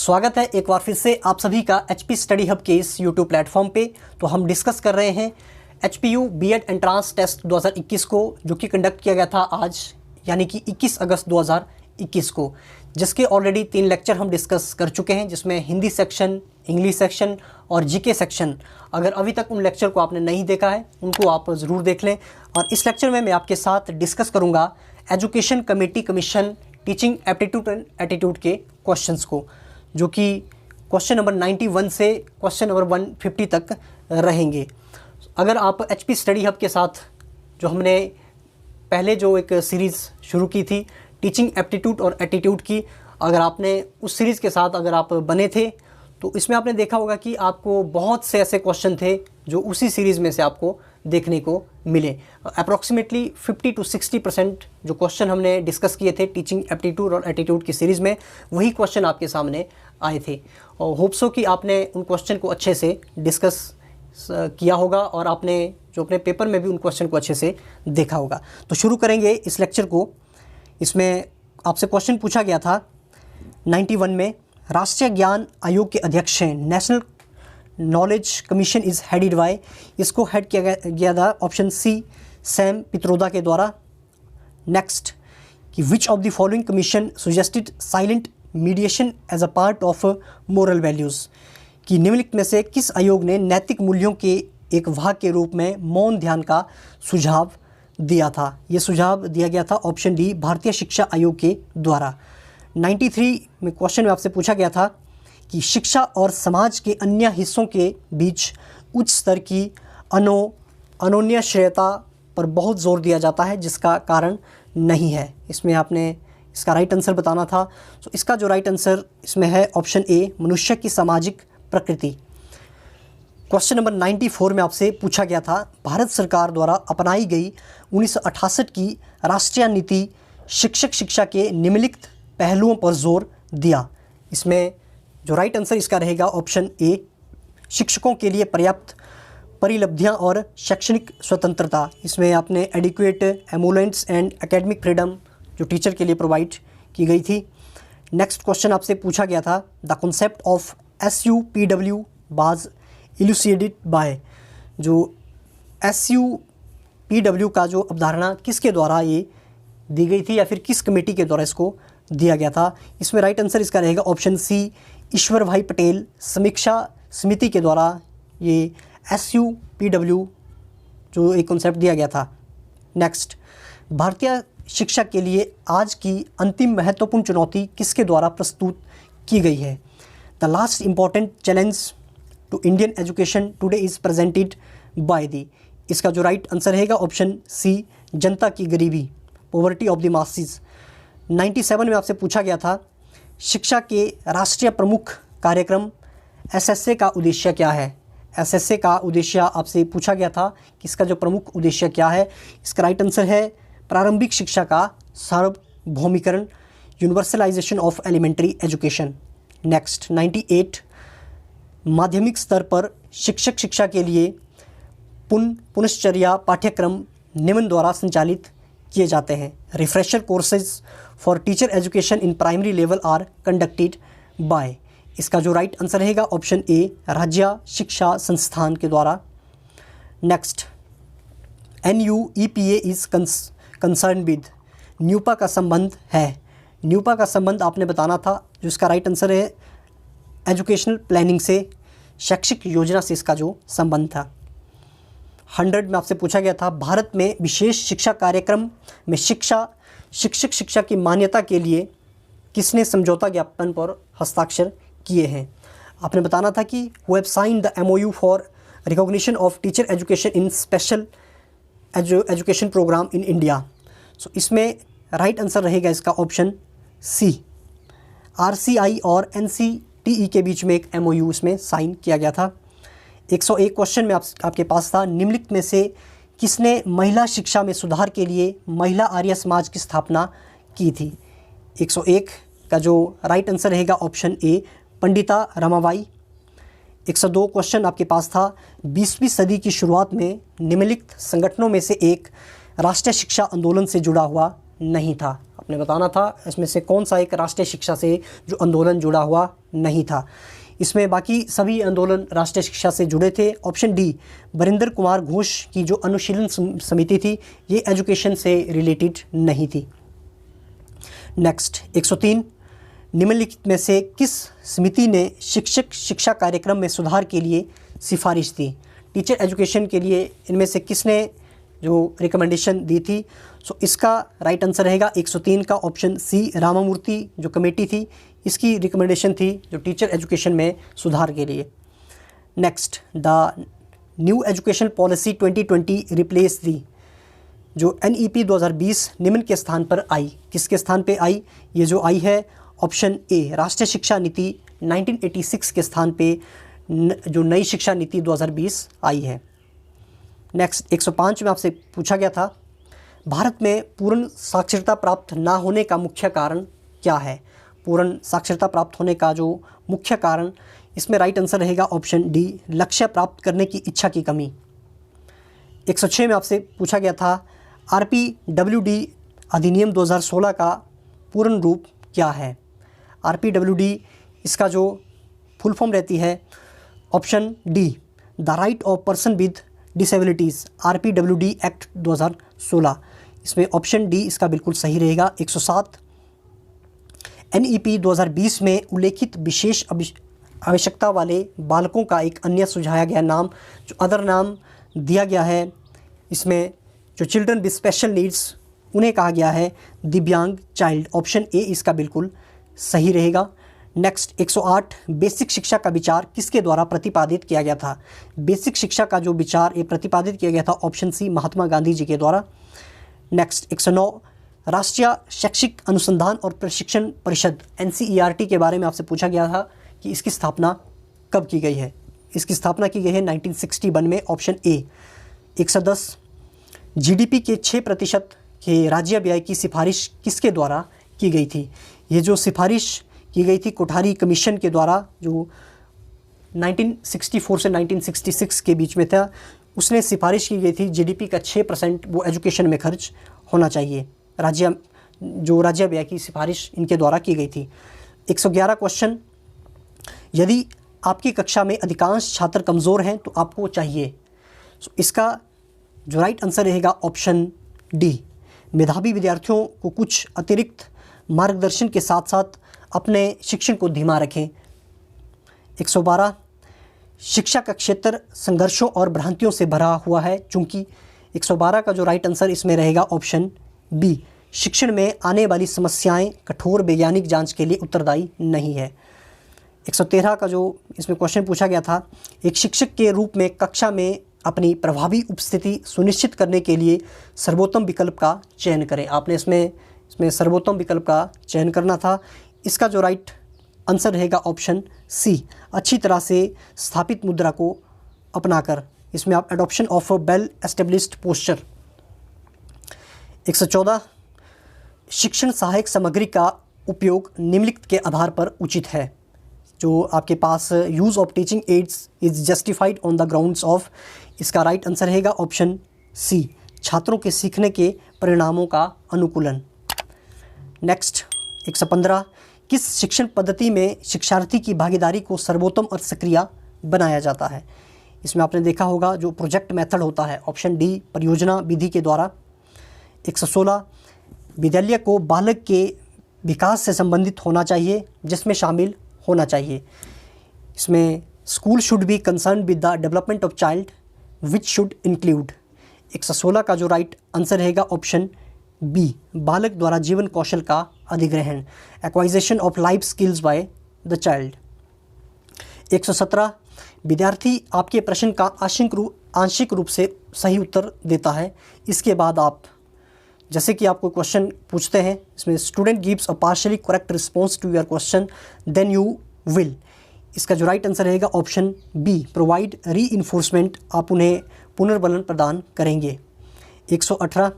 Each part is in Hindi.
स्वागत है एक बार फिर से आप सभी का एचपी स्टडी हब के इस यूट्यूब प्लेटफॉर्म पे। तो हम डिस्कस कर रहे हैं एचपीयू बीएड एंट्रांस टेस्ट 2021 को, जो कि कंडक्ट किया गया था आज यानी कि 21 अगस्त 2021 को, जिसके ऑलरेडी 3 लेक्चर हम डिस्कस कर चुके हैं, जिसमें हिंदी सेक्शन, इंग्लिश सेक्शन और जीके सेक्शन। अगर अभी तक उन लेक्चर को आपने नहीं देखा है उनको आप ज़रूर देख लें। और इस लेक्चर में मैं आपके साथ डिस्कस करूँगा education committee commission teaching aptitude and attitude के क्वेश्चंस को, जो कि क्वेश्चन नंबर 91 से क्वेश्चन नंबर 150 तक रहेंगे। अगर आप एचपी स्टडी हब के साथ जो हमने पहले जो एक सीरीज़ शुरू की थी टीचिंग एप्टीट्यूड और एटीट्यूड की, अगर आपने उस सीरीज़ के साथ अगर आप बने थे तो इसमें आपने देखा होगा कि आपको बहुत से ऐसे क्वेश्चन थे जो उसी सीरीज़ में से आपको देखने को मिले। अप्रॉक्सीमेटली 50 to 60% जो क्वेश्चन हमने डिस्कस किए थे टीचिंग एप्टीट्यूड और एटीट्यूड की सीरीज़ में, वही क्वेश्चन आपके सामने आए थे। और होप सो कि आपने उन क्वेश्चन को अच्छे से डिस्कस किया होगा और आपने जो अपने पेपर में भी उन क्वेश्चन को अच्छे से देखा होगा। तो शुरू करेंगे इस लेक्चर को। इसमें आपसे क्वेश्चन पूछा गया था 91 में, राष्ट्रीय ज्ञान आयोग के अध्यक्ष हैं, national knowledge commission is headed by, इसको हेड किया गया था ऑप्शन सी सैम पित्रोदा के द्वारा। नेक्स्ट कि which of the following commission suggested silent mediation as a part of moral values, कि निम्नलिखित में से किस आयोग ने नैतिक मूल्यों के एक भाग के रूप में मौन ध्यान का सुझाव दिया था। ये सुझाव दिया गया था ऑप्शन डी भारतीय शिक्षा आयोग के द्वारा। 93 में क्वेश्चन में आपसे पूछा गया था कि शिक्षा और समाज के अन्य हिस्सों के बीच उच्च स्तर की अनन्यश्रेयता पर बहुत जोर दिया जाता है, जिसका कारण नहीं है। इसमें आपने इसका राइट आंसर बताना था। तो इसका जो राइट आंसर इसमें है ऑप्शन ए मनुष्य की सामाजिक प्रकृति। क्वेश्चन नंबर 94 में आपसे पूछा गया था भारत सरकार द्वारा अपनाई गई 1968 की राष्ट्रीय नीति शिक्षक शिक्षा के निम्नलिखित पहलुओं पर जोर दिया। इसमें जो राइट आंसर इसका रहेगा ऑप्शन ए शिक्षकों के लिए पर्याप्त परिलब्धियां और शैक्षणिक स्वतंत्रता। इसमें आपने एडिक्वेट एमुलेंट्स एंड एकेडमिक फ्रीडम जो टीचर के लिए प्रोवाइड की गई थी। नेक्स्ट क्वेश्चन आपसे पूछा गया था the concept of SUPW was elucidated by, जो SUPW का जो अवधारणा किसके द्वारा ये दी गई थी या फिर किस कमेटी के द्वारा इसको दिया गया था। इसमें राइट आंसर इसका रहेगा ऑप्शन सी ईश्वर भाई पटेल समीक्षा समिति के द्वारा ये SUPW जो एक कॉन्सेप्ट दिया गया था। नेक्स्ट भारतीय शिक्षा के लिए आज की अंतिम महत्वपूर्ण चुनौती किसके द्वारा प्रस्तुत की गई है। The last important challenge to Indian education today is presented by the, इसका जो राइट आंसर रहेगा ऑप्शन सी जनता की गरीबी, पॉवर्टी ऑफ द मासेस। 97 में आपसे पूछा गया था शिक्षा के राष्ट्रीय प्रमुख कार्यक्रम SSA का उद्देश्य क्या है। SSA का उद्देश्य आपसे पूछा गया था कि इसका जो प्रमुख उद्देश्य क्या है। इसका राइट आंसर है प्रारंभिक शिक्षा का सार्वभौमिकरण, universalisation of elementary education. Next 98 माध्यमिक स्तर पर शिक्षक शिक्षा के लिए पुनश्चर्या पाठ्यक्रम निम्न द्वारा संचालित किए जाते हैं। Refresher courses for teacher education in primary level are conducted by, इसका जो राइट आंसर रहेगा ऑप्शन ए राज्य शिक्षा संस्थान के द्वारा। Next NUEPA is concern with, NUEPA का संबंध है। न्यूपा का संबंध आपने बताना था, जो इसका राइट आंसर है एजुकेशनल प्लानिंग से, शैक्षिक योजना से इसका जो संबंध था। 100 में आपसे पूछा गया था भारत में विशेष शिक्षा कार्यक्रम में शिक्षक शिक्षा की मान्यता के लिए किसने समझौता ज्ञापन पर हस्ताक्षर किए हैं। आपने बताना था कि who have signed the MOU for recognition of teacher education in special education program in India. So इसमें राइट आंसर रहेगा इसका ऑप्शन सी RCI और NCTE के बीच में एक MOU इसमें साइन किया गया था। 101 क्वेश्चन में आपके पास था निम्नलिखित में से किसने महिला शिक्षा में सुधार के लिए महिला आर्य समाज की स्थापना की थी। 101 का जो राइट आंसर रहेगा ऑप्शन ए पंडिता रमाबाई। 102 क्वेश्चन आपके पास था 20वीं सदी की शुरुआत में निम्नलिखित संगठनों में से एक राष्ट्रीय शिक्षा आंदोलन से जुड़ा हुआ नहीं था। आपने बताना था इसमें से कौन सा एक राष्ट्रीय शिक्षा से जो आंदोलन जुड़ा हुआ नहीं था। इसमें बाकी सभी आंदोलन राष्ट्रीय शिक्षा से जुड़े थे। ऑप्शन डी बरिंदर कुमार घोष की जो अनुशीलन समिति थी ये एजुकेशन से रिलेटेड नहीं थी। नेक्स्ट 103 निम्नलिखित में से किस समिति ने शिक्षक शिक्षा कार्यक्रम में सुधार के लिए सिफारिश दी? टीचर एजुकेशन के लिए इनमें से किसने जो रिकमेंडेशन दी थी? सो इसका राइट आंसर रहेगा 103 का ऑप्शन सी रामामूर्ति जो कमेटी थी इसकी रिकमेंडेशन थी जो टीचर एजुकेशन में सुधार के लिए। Next the new education policy 2020 replace दी जो NEP 2020 निम्न के स्थान पर आई, किसके स्थान पे आई? ये जो आई है ऑप्शन ए राष्ट्रीय शिक्षा नीति 1986 के स्थान पे जो नई शिक्षा नीति 2020 आई है। नेक्स्ट 105 में आपसे पूछा गया था भारत में पूर्ण साक्षरता प्राप्त ना होने का मुख्य कारण क्या है? पूर्ण साक्षरता प्राप्त होने का जो मुख्य कारण, इसमें राइट आंसर रहेगा ऑप्शन डी लक्ष्य प्राप्त करने की इच्छा की कमी। 106 में आपसे पूछा गया था RPWD अधिनियम 2016 का पूर्ण रूप क्या है? RPWD इसका जो फुल फॉर्म रहती है option D the right of person with disabilities RPWD act 2016। इसमें ऑप्शन डी इसका बिल्कुल सही रहेगा। 107 NEP 2020 में उल्लेखित विशेष आवश्यकता वाले बालकों का एक अन्य सुझाया गया नाम जो अदर नाम दिया गया है, इसमें जो चिल्ड्रन विद स्पेशल नीड्स उन्हें कहा गया है दिव्यांग चाइल्ड। ऑप्शन ए इसका बिल्कुल सही रहेगा। नेक्स्ट 108 बेसिक शिक्षा का विचार किसके द्वारा प्रतिपादित किया गया था? बेसिक शिक्षा का जो विचार ये प्रतिपादित किया गया था ऑप्शन सी महात्मा गांधी जी के द्वारा। नेक्स्ट 109 राष्ट्रीय शैक्षिक अनुसंधान और प्रशिक्षण परिषद NCERT के बारे में आपसे पूछा गया था कि इसकी स्थापना कब की गई है? इसकी स्थापना की गई है 1961 में, ऑप्शन ए। 110 GDP के 6% के राज्य व्यय की सिफारिश किसके द्वारा की गई थी? ये जो सिफारिश की गई थी कोठारी कमीशन के द्वारा जो 1964 से 1966 के बीच में था, उसने सिफारिश की गई थी GDP का 6% वो एजुकेशन में खर्च होना चाहिए। राज्य व्यय की सिफारिश इनके द्वारा की गई थी। 111 क्वेश्चन यदि आपकी कक्षा में अधिकांश छात्र कमज़ोर हैं तो आपको चाहिए? इसका जो राइट आंसर रहेगा ऑप्शन डी मेधावी विद्यार्थियों को कुछ अतिरिक्त मार्गदर्शन के साथ साथ अपने शिक्षण को धीमा रखें। 112 शिक्षा का क्षेत्र संघर्षों और भ्रांतियों से भरा हुआ है चूँकि 112 का जो राइट आंसर इसमें रहेगा ऑप्शन बी शिक्षण में आने वाली समस्याएं कठोर वैज्ञानिक जांच के लिए उत्तरदायी नहीं है। 113 का जो इसमें क्वेश्चन पूछा गया था एक शिक्षक के रूप में कक्षा में अपनी प्रभावी उपस्थिति सुनिश्चित करने के लिए सर्वोत्तम विकल्प का चयन करें। आपने इसमें सर्वोत्तम विकल्प का चयन करना था। इसका जो राइट आंसर रहेगा ऑप्शन सी अच्छी तरह से स्थापित मुद्रा को अपनाकर। इसमें आप adoption of well established posture. 114 शिक्षण सहायक सामग्री का उपयोग निम्नलिखित के आधार पर उचित है। जो आपके पास use of teaching aids is justified on the grounds of, इसका राइट आंसर रहेगा ऑप्शन सी छात्रों के सीखने के परिणामों का अनुकूलन। नेक्स्ट 115 किस शिक्षण पद्धति में शिक्षार्थी की भागीदारी को सर्वोत्तम और सक्रिय बनाया जाता है? इसमें आपने देखा होगा जो प्रोजेक्ट मेथड होता है, ऑप्शन डी परियोजना विधि के द्वारा। 116 विद्यालय को बालक के विकास से संबंधित होना चाहिए जिसमें शामिल होना चाहिए। इसमें school should be concern with the development of child which should include. 116 का जो राइट आंसर रहेगा ऑप्शन बी बालक द्वारा जीवन कौशल का अधिग्रहण, acquisition of life skills by the child. 117 विद्यार्थी आपके प्रश्न का आंशिक रूप से सही उत्तर देता है। इसके बाद आप जैसे कि आपको क्वेश्चन पूछते हैं इसमें student gives a partially correct response to your question then you will, इसका जो राइट आंसर रहेगा option B provide reinforcement, आप उन्हें पुनर्बलन प्रदान करेंगे। 118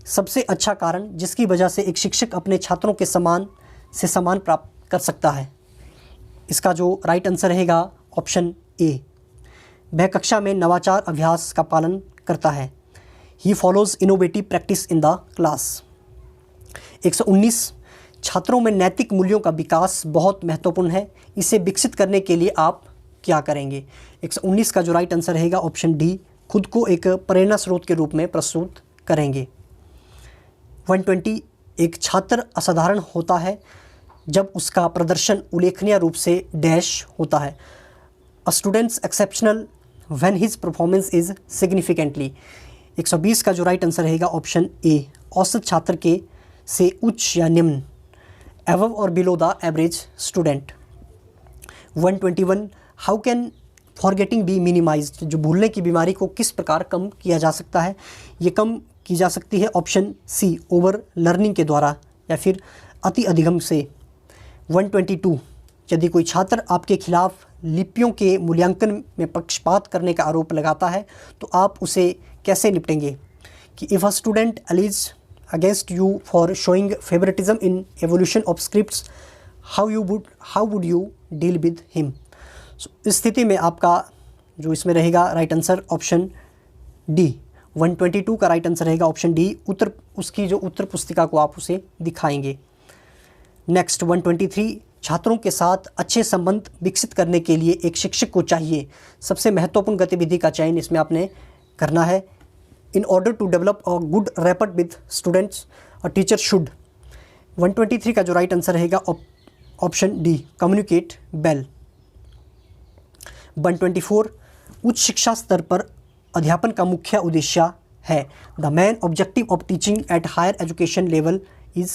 सबसे अच्छा कारण जिसकी वजह से एक शिक्षक अपने छात्रों के सम्मान प्राप्त कर सकता है, इसका जो राइट आंसर रहेगा ऑप्शन ए वह कक्षा में नवाचार अभ्यास का पालन करता है। He follows innovative practice in the class. 119 छात्रों में नैतिक मूल्यों का विकास बहुत महत्वपूर्ण है, इसे विकसित करने के लिए आप क्या करेंगे। 119 का जो राइट आंसर रहेगा ऑप्शन डी, खुद को एक प्रेरणा स्रोत के रूप में प्रस्तुत करेंगे। 120 एक छात्र असाधारण होता है जब उसका प्रदर्शन उल्लेखनीय रूप से डैश होता है। A students exceptional when his performance is significantly. 120 का जो राइट आंसर रहेगा ऑप्शन ए, औसत छात्र के से उच्च या निम्न, एवव और below the average student. 121 how can forgetting be minimized. जो भूलने की बीमारी को किस प्रकार कम किया जा सकता है। ये कम की जा सकती है ऑप्शन सी, ओवर लर्निंग के द्वारा या फिर अति अधिगम से। 122 यदि कोई छात्र आपके खिलाफ लिपियों के मूल्यांकन में पक्षपात करने का आरोप लगाता है तो आप उसे कैसे निपटेंगे। कि if a student allege against you for showing favouritism in evolution of scripts, how would you deal with him. इस स्थिति में आपका जो इसमें रहेगा राइट आंसर ऑप्शन डी। 122 का राइट आंसर रहेगा ऑप्शन डी, उसकी जो उत्तर पुस्तिका को आप उसे दिखाएंगे। नेक्स्ट 123 छात्रों के साथ अच्छे संबंध विकसित करने के लिए एक शिक्षक को चाहिए सबसे महत्वपूर्ण गतिविधि का चयन इसमें आपने करना है। In order to develop a good rapport with students a teacher should. 123 का जो राइट आंसर रहेगा ऑप्शन डी, कम्युनिकेट वेल। 124 उच्च शिक्षा स्तर पर अध्यापन का मुख्य उद्देश्य है। The main objective of teaching at higher education level is.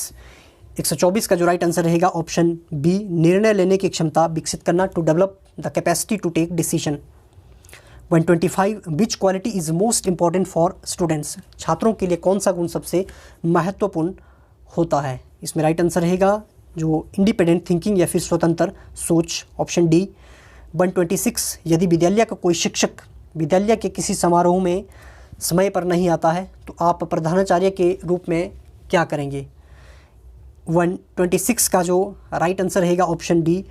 124 का जो राइट आंसर रहेगा ऑप्शन बी, निर्णय लेने की क्षमता विकसित करना, to develop the capacity to take decision. 125 which quality is most important for students. छात्रों के लिए कौन सा गुण सबसे महत्वपूर्ण होता है। इसमें राइट आंसर रहेगा जो इंडिपेंडेंट थिंकिंग या फिर स्वतंत्र सोच, ऑप्शन डी। 126 यदि विद्यालय का कोई शिक्षक विद्यालय के किसी समारोह में समय पर नहीं आता है तो आप प्रधानाचार्य के रूप में क्या करेंगे। 126 का जो राइट आंसर रहेगा ऑप्शन डी,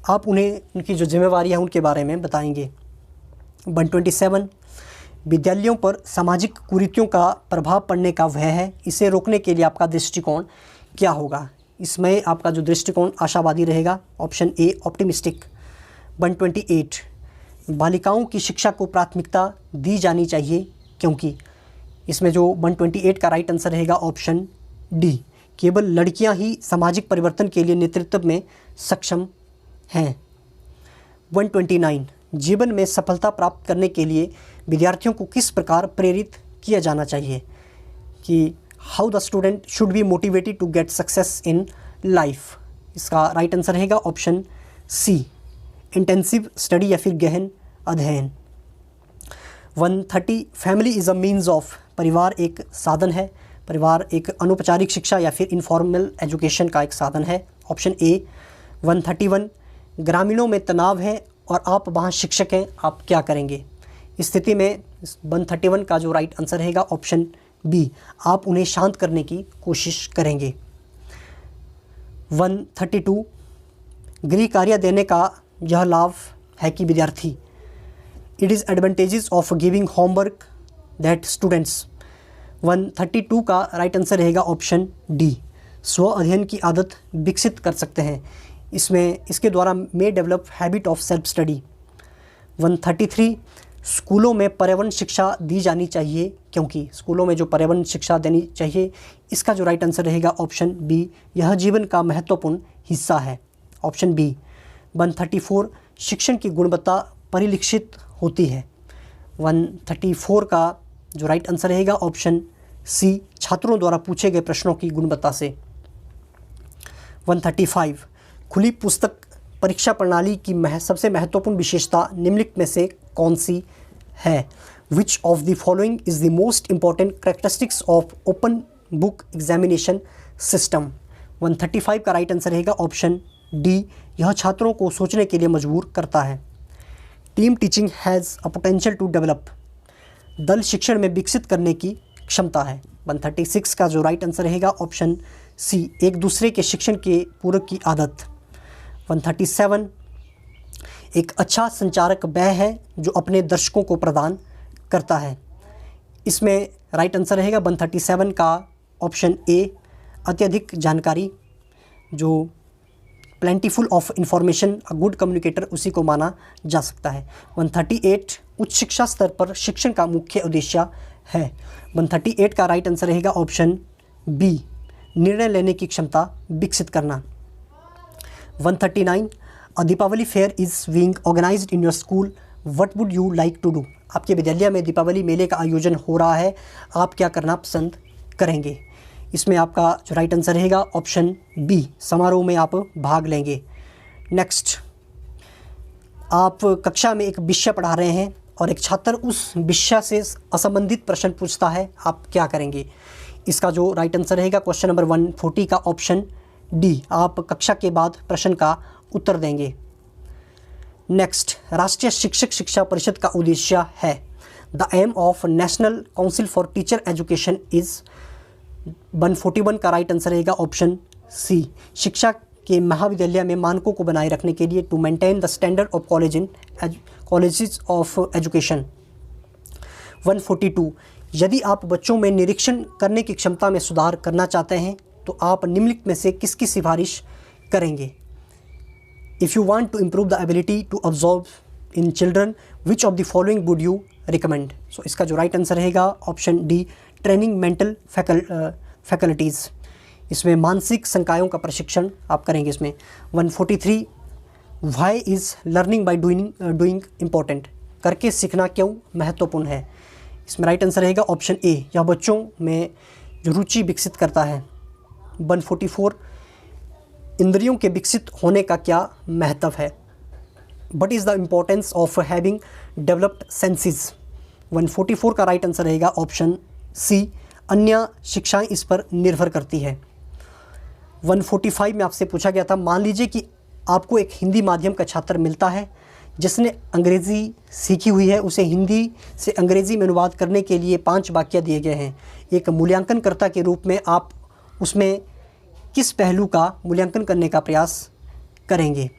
आप उन्हें उनकी जो जिम्मेवारियां उनके बारे में बताएंगे। 127 विद्यालयों पर सामाजिक कुरीतियों का प्रभाव पड़ने का भय है, इसे रोकने के लिए आपका दृष्टिकोण क्या होगा। इसमें आपका जो दृष्टिकोण आशावादी रहेगा, ऑप्शन ए, ऑप्टिमिस्टिक। 128 बालिकाओं की शिक्षा को प्राथमिकता दी जानी चाहिए क्योंकि। इसमें जो 128 का राइट आंसर रहेगा ऑप्शन डी, केवल लड़कियां ही सामाजिक परिवर्तन के लिए नेतृत्व में सक्षम हैं। 129 जीवन में सफलता प्राप्त करने के लिए विद्यार्थियों को किस प्रकार प्रेरित किया जाना चाहिए। कि how the student should be motivated to get success in life. इसका राइट आंसर रहेगा ऑप्शन सी, इंटेंसिव स्टडी या फिर गहन अध्ययन। 130 family is a means of. परिवार एक साधन है, परिवार एक अनौपचारिक शिक्षा या फिर इनफॉर्मल एजुकेशन का एक साधन है, ऑप्शन ए। 131 ग्रामीणों में तनाव है और आप वहाँ शिक्षक हैं, आप क्या करेंगे। इस स्थिति में 131 का जो राइट आंसर रहेगा ऑप्शन बी, आप उन्हें शांत करने की कोशिश करेंगे। 132 गृह कार्य देने का यह लाभ है कि विद्यार्थी। It is advantages of giving homework that students. 132 का राइट आंसर रहेगा ऑप्शन डी, स्व अध्ययन की आदत विकसित कर सकते हैं, इसके द्वारा may develop habit of self study. 133 स्कूलों में पर्यावरण शिक्षा दी जानी चाहिए क्योंकि। स्कूलों में जो पर्यावरण शिक्षा देनी चाहिए, इसका जो राइट आंसर रहेगा ऑप्शन बी, यह जीवन का महत्वपूर्ण हिस्सा है, ऑप्शन बी। 134 शिक्षण की गुणवत्ता परिलक्षित होती है। 134 का जो राइट आंसर रहेगा ऑप्शन सी, छात्रों द्वारा पूछे गए प्रश्नों की गुणवत्ता से। 135 खुली पुस्तक परीक्षा प्रणाली की सबसे महत्वपूर्ण विशेषता निम्नलिखित में से कौन सी है। Which of the following is the most important characteristics of open book examination system. 135 का राइट आंसर रहेगा ऑप्शन डी, यह छात्रों को सोचने के लिए मजबूर करता है। Team teaching has a potential to develop. दल शिक्षण में विकसित करने की क्षमता है। 136 का जो राइट आंसर रहेगा ऑप्शन सी, एक दूसरे के शिक्षण के पूरक की आदत। 137 एक अच्छा संचारक वह है जो अपने दर्शकों को प्रदान करता है। इसमें राइट आंसर रहेगा 137 का ऑप्शन ए, अत्यधिक जानकारी, जो plentiful of information, a good communicator, उसी को माना जा सकता है। 138 उच्च शिक्षा स्तर पर शिक्षण का मुख्य उद्देश्य है। 138 का राइट आंसर रहेगा ऑप्शन बी, निर्णय लेने की क्षमता विकसित करना। 139 a Deepawali fair is being organised in your school, what would you like to do. आपके विद्यालय में दीपावली मेले का आयोजन हो रहा है, आप क्या करना पसंद करेंगे। इसमें आपका जो राइट आंसर रहेगा ऑप्शन बी, समारोह में आप भाग लेंगे। नेक्स्ट, आप कक्षा में एक विषय पढ़ा रहे हैं और एक छात्र उस विषय से असंबंधित प्रश्न पूछता है, आप क्या करेंगे। इसका जो राइट आंसर रहेगा क्वेश्चन नंबर 140 का ऑप्शन डी, आप कक्षा के बाद प्रश्न का उत्तर देंगे। नेक्स्ट, राष्ट्रीय शिक्षक शिक्षा परिषद का उद्देश्य है। The aim of national council for teacher education is 141 का राइट आंसर रहेगा ऑप्शन सी, शिक्षा के महाविद्यालय में मानकों को बनाए रखने के लिए, to maintain the standard of colleges of education. 142 यदि आप बच्चों में निरीक्षण करने की क्षमता में सुधार करना चाहते हैं तो आप निम्नलिखित में से किसकी सिफारिश करेंगे। If you want to improve the ability to observe in children, which of the following would you recommend. So इसका जो राइट आंसर रहेगा option D, training mental faculties. इसमें मानसिक संकायों का प्रशिक्षण आप करेंगे इसमें। 143 why is learning by doing important, करके सीखना क्यों महत्वपूर्ण है। इसमें राइट आंसर रहेगा ऑप्शन ए, यह बच्चों में जो रुचि विकसित करता है। 144 इंद्रियों के विकसित होने का क्या महत्व है। What is the importance of having developed senses. 144 का राइट आंसर रहेगा ऑप्शन सी, अन्य शिक्षाएं इस पर निर्भर करती है। 145 में आपसे पूछा गया था, मान लीजिए कि आपको एक हिंदी माध्यम का छात्र मिलता है जिसने अंग्रेज़ी सीखी हुई है, उसे हिंदी से अंग्रेज़ी में अनुवाद करने के लिए 5 वाक्य दिए गए हैं। एक मूल्यांकनकर्ता के रूप में आप उसमें किस पहलू का मूल्यांकन करने का प्रयास करेंगे।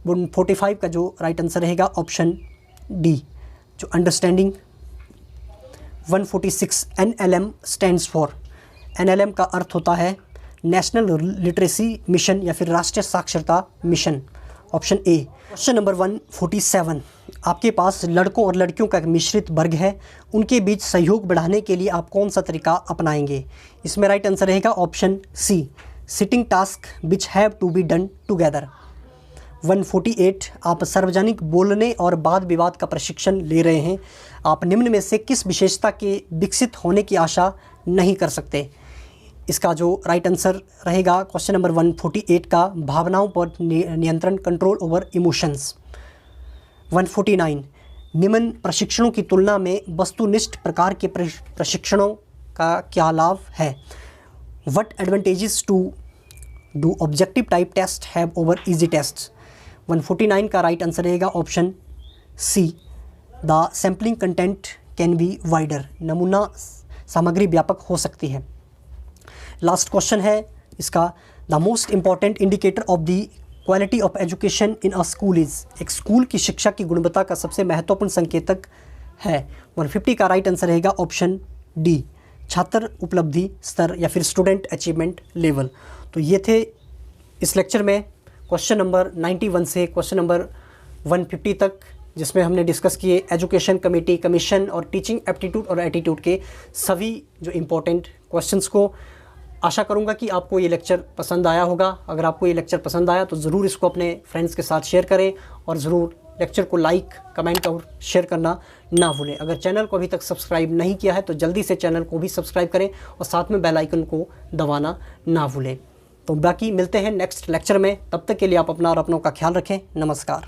145 का जो राइट आंसर रहेगा ऑप्शन डी, जो understanding. 146 NLM stands for, NLM का अर्थ होता है नेशनल लिटरेसी मिशन या फिर राष्ट्रीय साक्षरता mission, option A. Question number 147, आपके पास लड़कों और लड़कियों का एक मिश्रित वर्ग है, उनके बीच सहयोग बढ़ाने के लिए आप कौन सा तरीका अपनाएंगे। इसमें राइट आंसर रहेगा option C, setting task which have to be done together. 148 आप सार्वजनिक बोलने और वाद विवाद का प्रशिक्षण ले रहे हैं, आप निम्न में से किस विशेषता के विकसित होने की आशा नहीं कर सकते। इसका जो राइट आंसर रहेगा क्वेश्चन नंबर 148 का, भावनाओं पर नियंत्रण, कंट्रोल ओवर इमोशंस। 149 निम्न प्रशिक्षणों की तुलना में वस्तुनिष्ठ प्रकार के प्रशिक्षणों का क्या लाभ है। What advantages to do objective type test have over easy test. 149 का राइट आंसर रहेगा option C, the sampling content can be wider, नमूना सामग्री व्यापक हो सकती है। लास्ट क्वेश्चन है इसका, the most important indicator of the quality of education in a school is. एक स्कूल की शिक्षा की गुणवत्ता का सबसे महत्वपूर्ण संकेतक है। 150 का राइट आंसर रहेगा ऑप्शन डी, छात्र उपलब्धि स्तर या फिर स्टूडेंट अचीवमेंट लेवल। तो ये थे इस लेक्चर में क्वेश्चन नंबर 91 से क्वेश्चन नंबर 150 तक, जिसमें हमने डिस्कस किए एजुकेशन कमेटी, कमीशन और टीचिंग एप्टीट्यूड और एटीट्यूड के सभी जो इम्पोर्टेंट क्वेश्चंस को। आशा करूंगा कि आपको ये लेक्चर पसंद आया होगा। अगर आपको ये लेक्चर पसंद आया तो ज़रूर इसको अपने फ्रेंड्स के साथ शेयर करें और ज़रूर लेक्चर को लाइक, कमेंट और शेयर करना ना भूलें। अगर चैनल को अभी तक सब्सक्राइब नहीं किया है तो जल्दी से चैनल को भी सब्सक्राइब करें और साथ में बेल आइकन को दबाना ना भूलें। तो बाकी मिलते हैं नेक्स्ट लेक्चर में, तब तक के लिए आप अपना और अपनों का ख्याल रखें। नमस्कार।